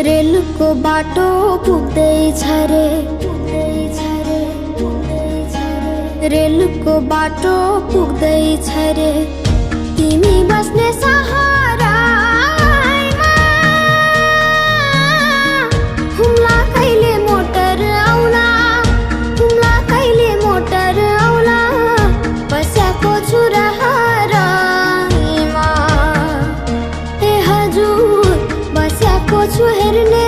रेलको बाटो पुग्दैछ रे, रेलको बाटो पुग्दैछ रे, तिमी बस्ने सहारामा हुम्ला कहिले मोटर आउला, हुम्ला कहिले मोटर आउला, बस्याको छु रहरमा ए हजुर बस्याको छु हेर्ने